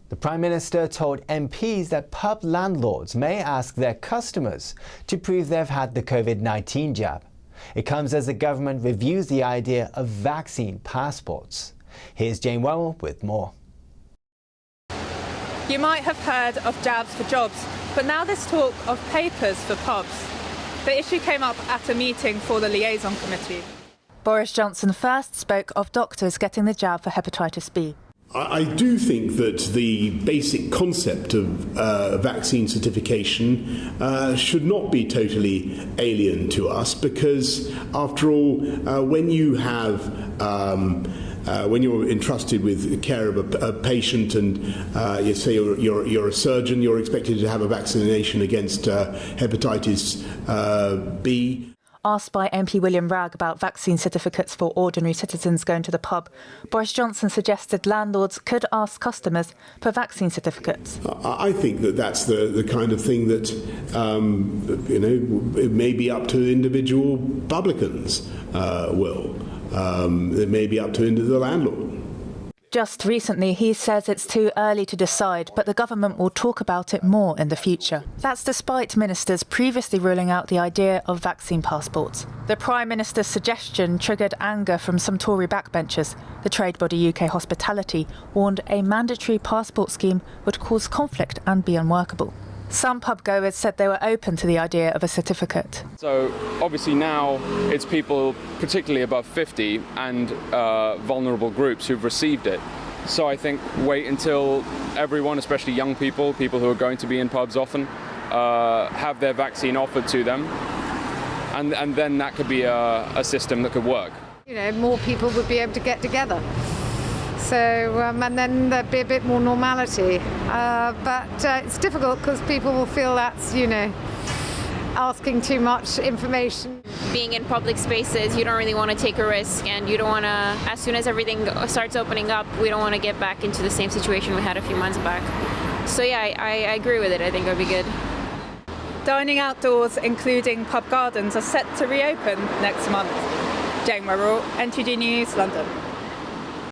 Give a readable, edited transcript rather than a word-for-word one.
The Prime Minister told MPs that pub landlords may ask their customers to prove they've had the COVID-19 jab. It comes as the government reviews the idea of vaccine passports. Here's Jane Wemmel with more. You might have heard of jabs for jobs, but now there's talk of papers for pubs. The issue came up at a meeting for the liaison committee. Boris Johnson first spoke of doctors getting the jab for hepatitis B. I do think that the basic concept of vaccine certification should not be totally alien to us, because, after all, when you're entrusted with the care of a patient, and you say you're a surgeon, you're expected to have a vaccination against hepatitis B. Asked by MP William Ragg about vaccine certificates for ordinary citizens going to the pub, Boris Johnson suggested landlords could ask customers for vaccine certificates. I think that's the kind of thing that, it may be up to individual publicans. It may be up to the landlord. Just recently, he says it's too early to decide, but the government will talk about it more in the future. That's despite ministers previously ruling out the idea of vaccine passports. The Prime Minister's suggestion triggered anger from some Tory backbenchers. The trade body UK Hospitality warned a mandatory passport scheme would cause conflict and be unworkable. Some pub goers said they were open to the idea of a certificate. So obviously now it's people particularly above 50 and vulnerable groups who've received it. So I think wait until everyone, especially young people who are going to be in pubs often, have their vaccine offered to them, and then that could be a system that could work. More people would be able to get together. So, and then there'd be a bit more normality. But it's difficult because people will feel that's, asking too much information. Being in public spaces, you don't really want to take a risk, and you don't want to, as soon as everything starts opening up, we don't want to get back into the same situation we had a few months back. So yeah, I agree with it. I think it would be good. Dining outdoors, including pub gardens, are set to reopen next month. Jane Wemmel, NTD News, London.